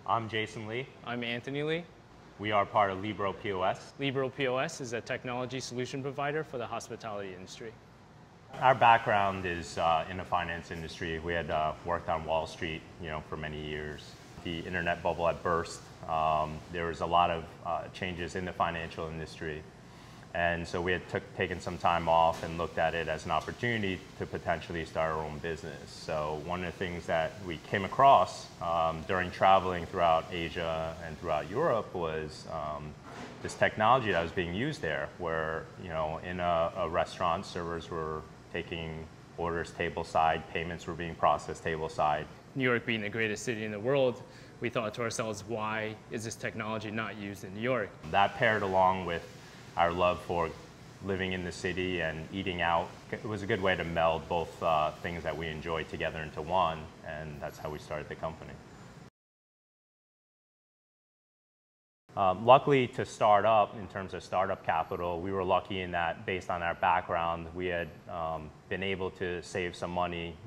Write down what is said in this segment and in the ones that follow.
I'm Jason Lee. I'm Anthony Lee. We are part of Leebro POS. Leebro POS is a technology solution provider for the hospitality industry. Our background is in the finance industry. We had worked on Wall Street, for many years. The internet bubble had burst. There was a lot of changes in the financial industry. And so we had taken some time off and looked at it as an opportunity to potentially start our own business. So one of the things that we came across during traveling throughout Asia and throughout Europe was this technology that was being used there, where in a restaurant, servers were taking orders tableside, payments were being processed tableside. New York being the greatest city in the world, we thought to ourselves, why is this technology not used in New York? That paired along with our love for living in the city and eating out, it was a good way to meld both things that we enjoy together into one, and that's how we started the company. Luckily to start up, in terms of startup capital, we were lucky in that based on our background, we had been able to save some money,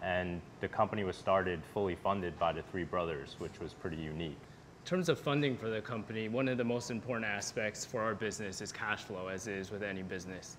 and the company was started fully funded by the three brothers, which was pretty unique. In terms of funding for the company, one of the most important aspects for our business is cash flow, as is with any business.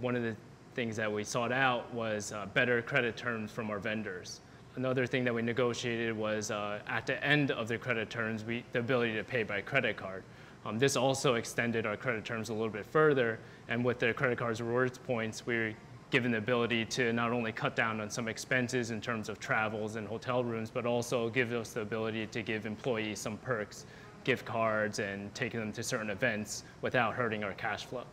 One of the things that we sought out was better credit terms from our vendors. Another thing that we negotiated was at the end of the credit terms, the ability to pay by credit card. This also extended our credit terms a little bit further, and with the credit card's rewards points, we were given the ability to not only cut down on some expenses in terms of travels and hotel rooms, but also give us the ability to give employees some perks, gift cards, and taking them to certain events without hurting our cash flow.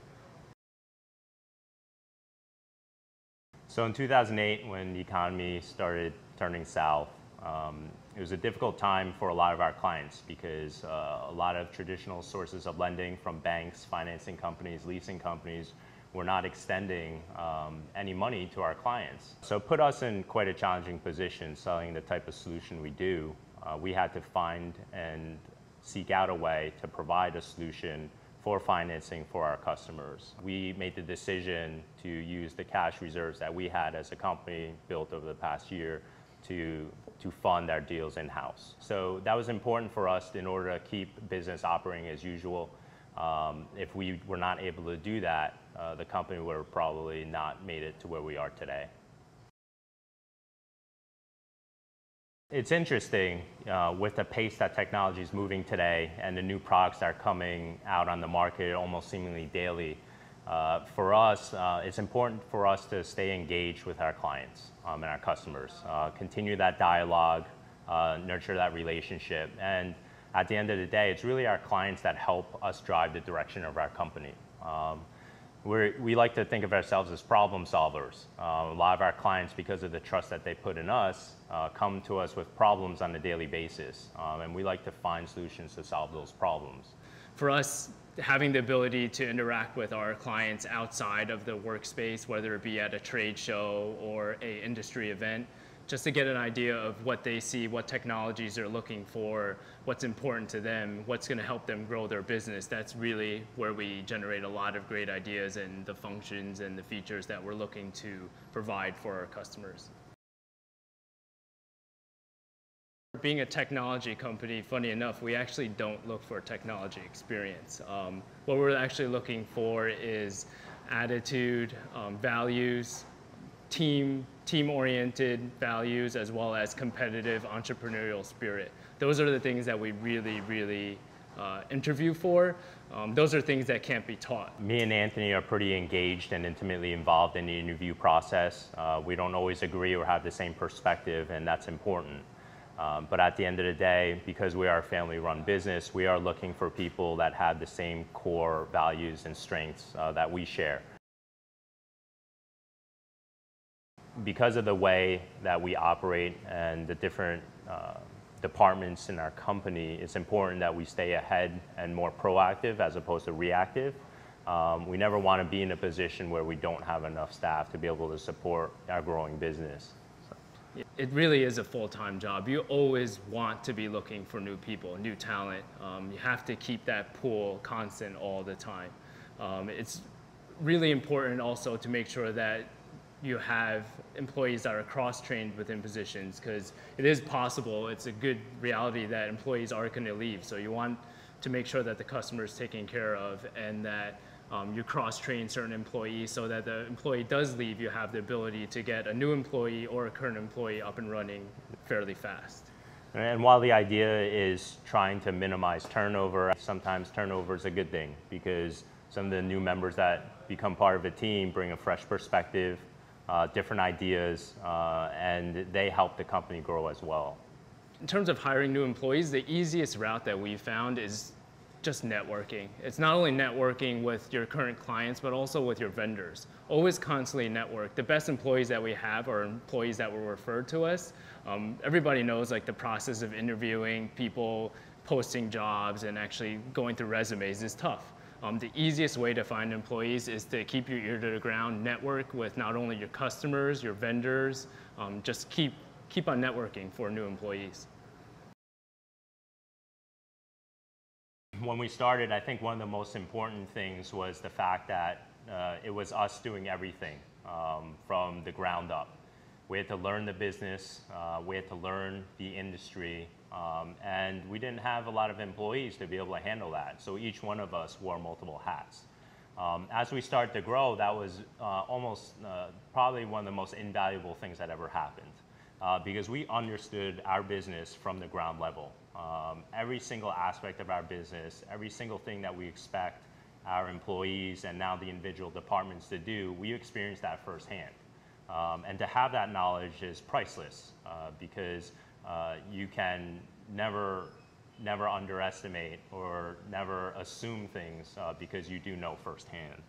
So in 2008, when the economy started turning south, it was a difficult time for a lot of our clients because a lot of traditional sources of lending from banks, financing companies, leasing companies were not extending any money to our clients. So it put us in quite a challenging position selling the type of solution we do. We had to find and seek out a way to provide a solution for financing for our customers. We made the decision to use the cash reserves that we had as a company built over the past year to fund our deals in-house. So that was important for us in order to keep business operating as usual. If we were not able to do that, the company would have probably not made it to where we are today. It's interesting with the pace that technology is moving today and the new products that are coming out on the market almost seemingly daily. For us, it's important for us to stay engaged with our clients and our customers, continue that dialogue, nurture that relationship, and at the end of the day, it's really our clients that help us drive the direction of our company. We like to think of ourselves as problem solvers. A lot of our clients, because of the trust that they put in us, come to us with problems on a daily basis, and we like to find solutions to solve those problems. For us, having the ability to interact with our clients outside of the workspace, whether it be at a trade show or an industry event, just to get an idea of what they see, what technologies they're looking for, what's important to them, what's going to help them grow their business. That's really where we generate a lot of great ideas and the functions and the features that we're looking to provide for our customers. Being a technology company, funny enough, we actually don't look for technology experience. What we're actually looking for is attitude, values, team-oriented values, as well as competitive entrepreneurial spirit. Those are the things that we really interview for. Those are things that can't be taught. Me and Anthony are pretty engaged and intimately involved in the interview process. We don't always agree or have the same perspective, and that's important. But at the end of the day, because we are a family-run business, we are looking for people that have the same core values and strengths that we share. Because of the way that we operate and the different departments in our company, it's important that we stay ahead and more proactive as opposed to reactive. We never want to be in a position where we don't have enough staff to be able to support our growing business. It really is a full-time job. You always want to be looking for new people, new talent. You have to keep that pool constant all the time. It's really important also to make sure that you have employees that are cross-trained within positions, because it is possible, it's a good reality that employees are going to leave. So you want to make sure that the customer is taken care of, and that you cross-train certain employees so that the employee does leave, you have the ability to get a new employee or a current employee up and running fairly fast. And while the idea is trying to minimize turnover, sometimes turnover is a good thing because some of the new members that become part of a team bring a fresh perspective, different ideas, and they help the company grow as well. In terms of hiring new employees, the easiest route that we've found is just networking. It's not only networking with your current clients, but also with your vendors. Always constantly network. The best employees that we have are employees that were referred to us. Everybody knows like the process of interviewing people, posting jobs, and actually going through resumes is tough. The easiest way to find employees is to keep your ear to the ground, network with not only your customers, your vendors, just keep on networking for new employees. When we started, I think one of the most important things was the fact that it was us doing everything from the ground up. We had to learn the business, we had to learn the industry, and we didn't have a lot of employees to be able to handle that. So each one of us wore multiple hats. As we started to grow, that was almost probably one of the most invaluable things that ever happened because we understood our business from the ground level. Every single aspect of our business, every single thing that we expect our employees and now the individual departments to do, we experienced that firsthand. And to have that knowledge is priceless because you can never underestimate or never assume things because you do know firsthand.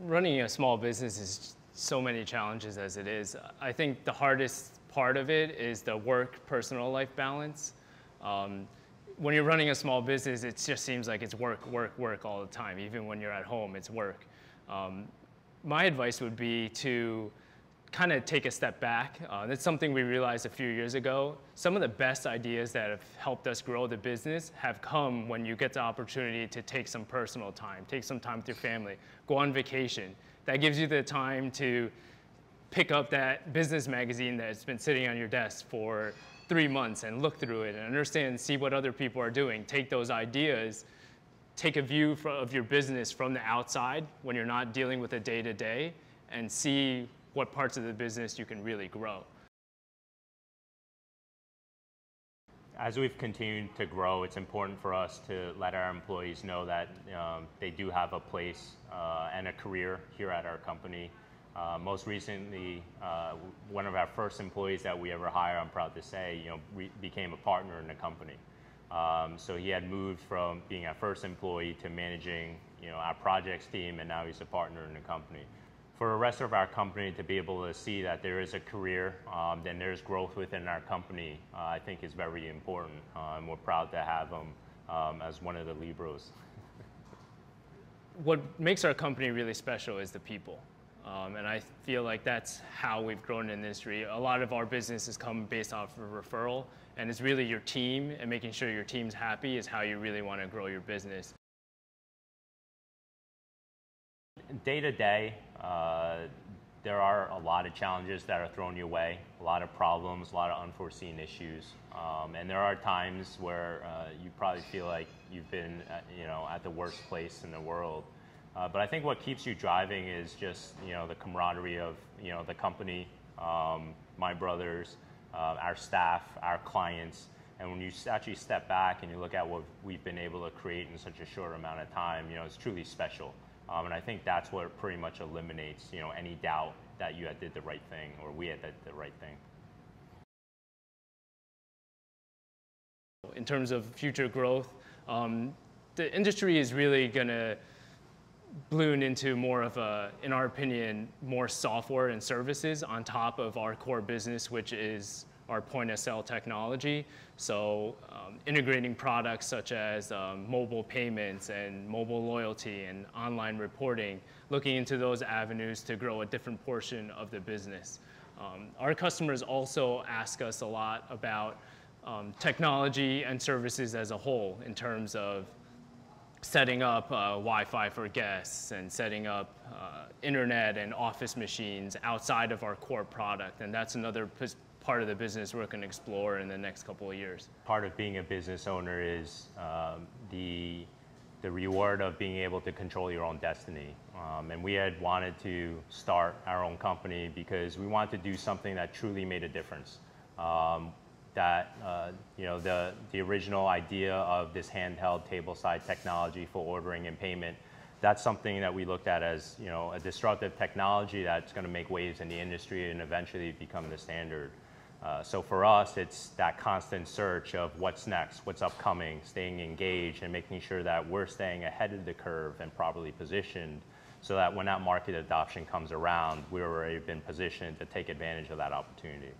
Running a small business is so many challenges as it is. I think the hardest part of it is the work-personal life balance. When you're running a small business, it just seems like it's work, work, work all the time. Even when you're at home, it's work. My advice would be to kind of take a step back. That's something we realized a few years ago. Some of the best ideas that have helped us grow the business have come when you get the opportunity to take some personal time, take some time with your family, go on vacation. That gives you the time to pick up that business magazine that's been sitting on your desk for 3 months and look through it and understand, see what other people are doing, take those ideas, take a view of your business from the outside when you're not dealing with the day-to-day, and see what parts of the business you can really grow. As we've continued to grow, it's important for us to let our employees know that they do have a place and a career here at our company. Most recently, one of our first employees that we ever hired, I'm proud to say, became a partner in the company. So he had moved from being our first employee to managing, our projects team, and now he's a partner in the company. For the rest of our company to be able to see that there is a career, then there's growth within our company, I think is very important. And we're proud to have him as one of the Leebros. What makes our company really special is the people. And I feel like that's how we've grown in the industry. A lot of our business has come based off of referral, and it's really your team and making sure your team's happy is how you really want to grow your business. Day to day, there are a lot of challenges that are thrown your way, a lot of problems, a lot of unforeseen issues. And there are times where you probably feel like you've been at the worst place in the world. But I think what keeps you driving is just the camaraderie of the company, my brothers, our staff, our clients. And when you actually step back and you look at what we've been able to create in such a short amount of time, it's truly special. And I think that's what pretty much eliminates any doubt that you had did the right thing or we had did the right thing. In terms of future growth, the industry is really going to balloon into more of a, in our opinion, more software and services on top of our core business, which is our point of sale technology. So integrating products such as mobile payments and mobile loyalty and online reporting, looking into those avenues to grow a different portion of the business. Our customers also ask us a lot about technology and services as a whole in terms of setting up Wi-Fi for guests and setting up internet and office machines outside of our core product. And that's another part of the business we're going to explore in the next couple of years. Part of being a business owner is the reward of being able to control your own destiny. And we had wanted to start our own company because we wanted to do something that truly made a difference. You know, the original idea of this handheld tableside technology for ordering and payment, that's something that we looked at as, you know, a disruptive technology that's going to make waves in the industry and eventually become the standard. So for us, it's that constant search of what's next, what's upcoming, staying engaged and making sure that we're staying ahead of the curve and properly positioned so that when that market adoption comes around, we've already been positioned to take advantage of that opportunity.